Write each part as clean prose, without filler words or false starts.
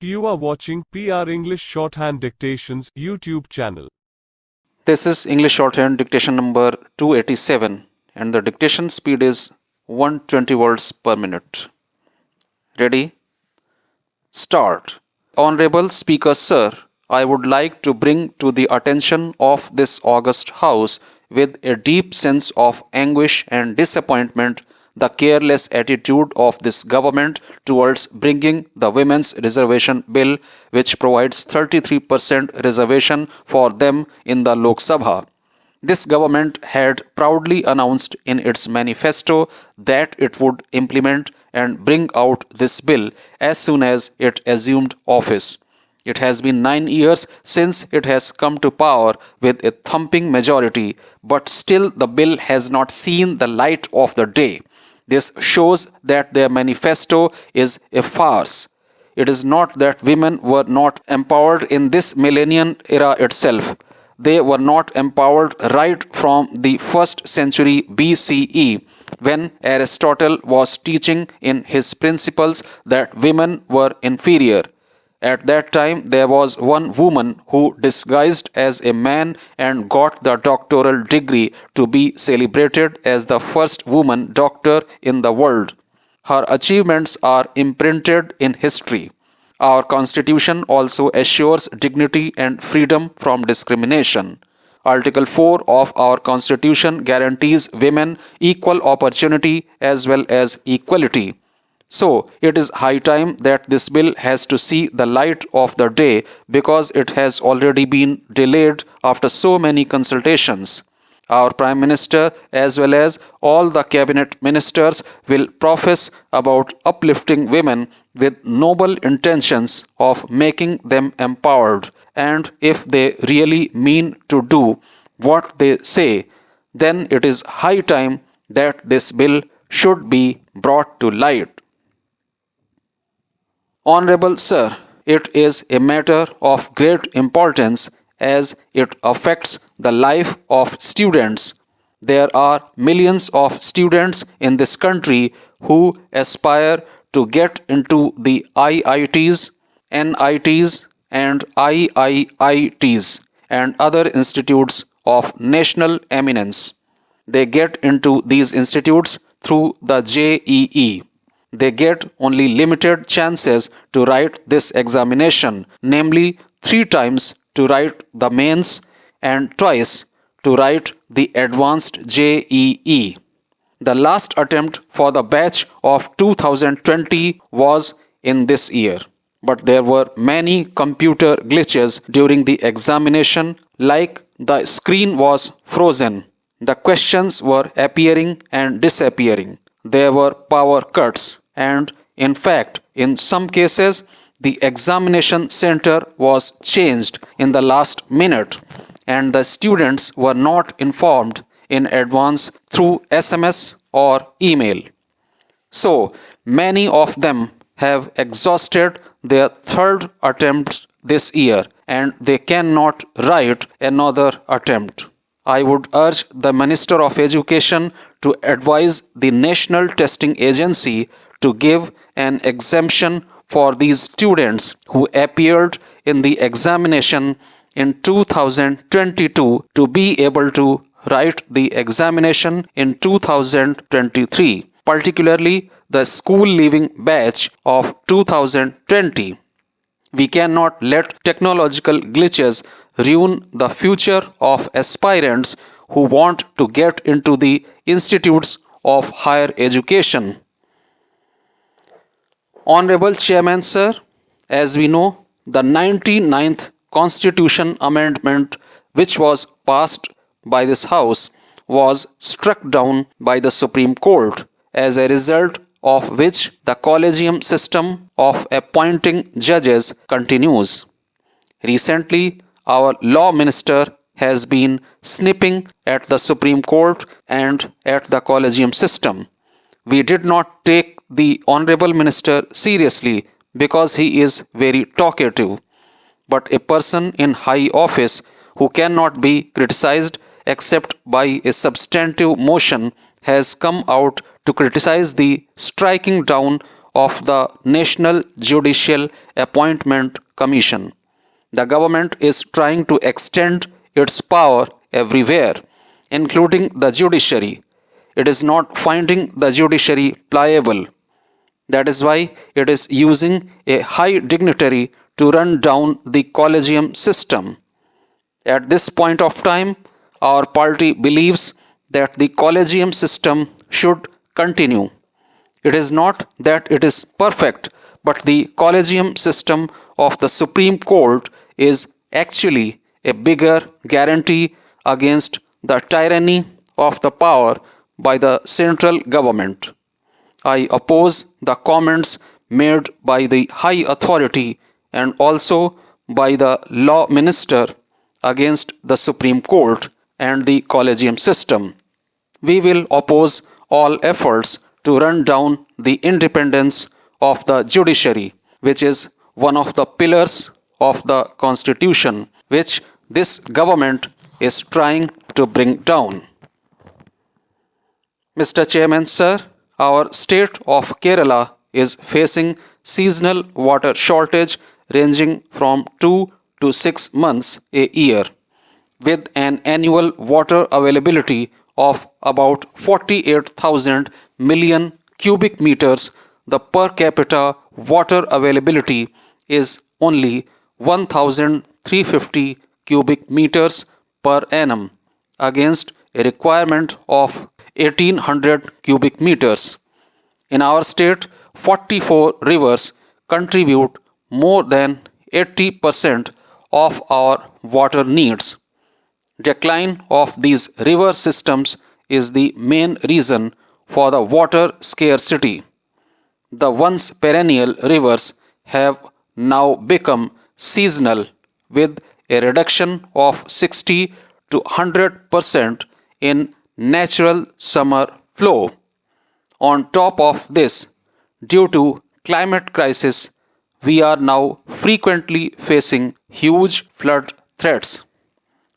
You are watching PR English Shorthand Dictations YouTube channel. This is English Shorthand Dictation number 287 and the dictation speed is 120 words per minute. Ready? Start. Honorable Speaker Sir, I would like to bring to the attention of this august House with a deep sense of anguish and disappointment the careless attitude of this government towards bringing the Women's Reservation Bill, which provides 33% reservation for them in the Lok Sabha. This government had proudly announced in its manifesto that it would implement and bring out this bill as soon as it assumed office. It has been 9 years since it has come to power with a thumping majority, but still the bill has not seen the light of the day. This shows that their manifesto is a farce. It is not that women were not empowered in this millennium era itself. They were not empowered right from the 1st century BCE, when Aristotle was teaching in his principles that women were inferior. At that time, there was one woman who disguised as a man and got the doctoral degree to be celebrated as the first woman doctor in the world. Her achievements are imprinted in history. Our Constitution also assures dignity and freedom from discrimination. Article 4 of our Constitution guarantees women equal opportunity as well as equality. So, it is high time that this bill has to see the light of the day because it has already been delayed after so many consultations. Our Prime Minister as well as all the cabinet ministers will profess about uplifting women with noble intentions of making them empowered, and if they really mean to do what they say, then it is high time that this bill should be brought to light. Honorable Sir, it is a matter of great importance as it affects the life of students. There are millions of students in this country who aspire to get into the IITs, NITs, and IIITs and other institutes of national eminence. They get into these institutes through the JEE. They get only limited chances to write this examination, namely 3 times to write the mains and twice to write the advanced JEE. The last attempt for the batch of 2020 was in this year, but there were many computer glitches during the examination, like the screen was frozen, the questions were appearing and disappearing. There were power cuts, and in fact, in some cases, the examination center was changed in the last minute, and the students were not informed in advance through SMS or email. So, many of them have exhausted their 3rd attempt this year, and they cannot write another attempt. I would urge the Minister of Education to advise the National Testing Agency to give an exemption for these students who appeared in the examination in 2022 to be able to write the examination in 2023, particularly the school leaving batch of 2020. We cannot let technological glitches ruin the future of aspirants who want to get into the institutes of higher education. Honorable Chairman Sir, as we know, the 99th Constitution Amendment, which was passed by this House, was struck down by the Supreme Court, as a result of which the collegium system of appointing judges continues. Recently, our law minister has been snipping at the Supreme Court and at the collegium system. We did not take the Honorable Minister seriously because he is very talkative. But a person in high office who cannot be criticized except by a substantive motion has come out to criticize the striking down of the National Judicial Appointment Commission. The government is trying to extend its power everywhere, including the judiciary. It is not finding the judiciary pliable. That is why it is using a high dignitary to run down the collegium system. At this point of time, our party believes that the collegium system should continue. It is not that it is perfect, but the collegium system of the Supreme Court is actually a bigger guarantee against the tyranny of the power by the central government. I oppose the comments made by the high authority and also by the law minister against the Supreme Court and the collegium system. We will oppose all efforts to run down the independence of the judiciary, which is one of the pillars of the constitution, which this government is trying to bring down. Mr. Chairman, sir, our state of Kerala is facing seasonal water shortage ranging from 2 to 6 months a year, with an annual water availability of about 48,000 million cubic meters. The per capita water availability is only 1,350 cubic meters per annum against a requirement of 1,800 cubic meters. In our state, 44 rivers contribute more than 80% of our water needs. Decline of these river systems is the main reason for the water scarcity. The once perennial rivers have now become seasonal, with a reduction of 60 to 100% in natural summer flow. On top of this, due to climate crisis, we are now frequently facing huge flood threats.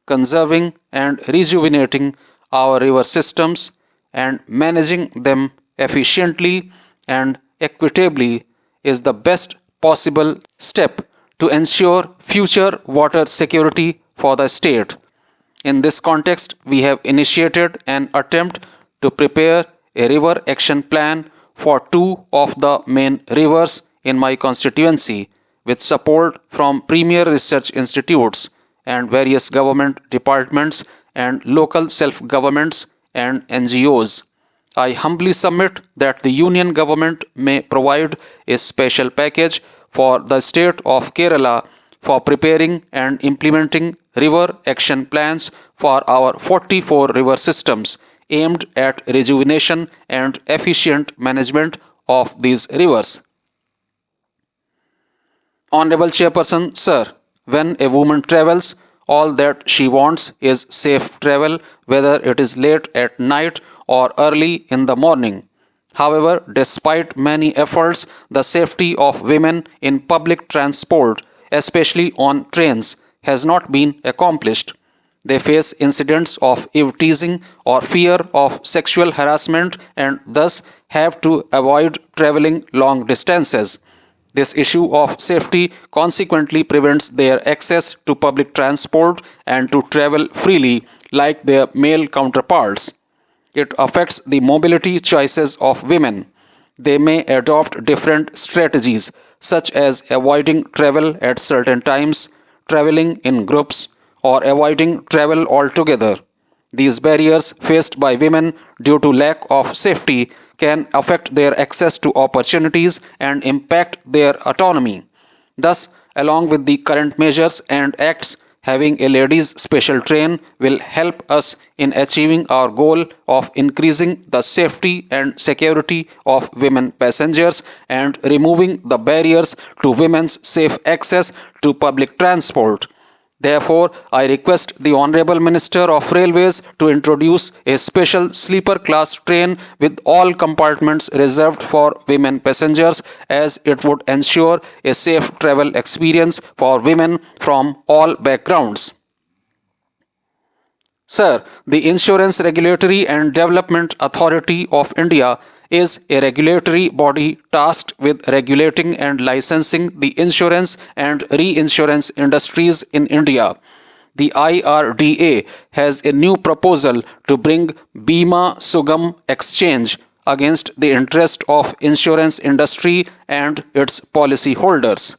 Conserving and rejuvenating our river systems and managing them efficiently and equitably is the best possible step to ensure future water security for the state. In this context, we have initiated an attempt to prepare a river action plan for 2 of the main rivers in my constituency, with support from premier research institutes and various government departments and local self-governments and NGOs. I humbly submit that the union government may provide a special package for the state of Kerala for preparing and implementing river action plans for our 44 river systems aimed at rejuvenation and efficient management of these rivers. Honorable Chairperson, sir, when a woman travels, all that she wants is safe travel, whether it is late at night or early in the morning. However, despite many efforts, the safety of women in public transport, especially on trains, has not been accomplished. They face incidents of eve-teasing or fear of sexual harassment and thus have to avoid traveling long distances. This issue of safety consequently prevents their access to public transport and to travel freely like their male counterparts. It affects the mobility choices of women. They may adopt different strategies, such as avoiding travel at certain times, traveling in groups, or avoiding travel altogether. These barriers faced by women due to lack of safety can affect their access to opportunities and impact their autonomy. Thus, along with the current measures and acts, having a ladies' special train will help us in achieving our goal of increasing the safety and security of women passengers and removing the barriers to women's safe access to public transport. Therefore, I request the Honorable Minister of Railways to introduce a special sleeper class train with all compartments reserved for women passengers, as it would ensure a safe travel experience for women from all backgrounds. Sir, the Insurance Regulatory and Development Authority of India is a regulatory body tasked with regulating and licensing the insurance and reinsurance industries in India. The IRDA has a new proposal to bring Bima Sugam Exchange against the interest of insurance industry and its policy holders.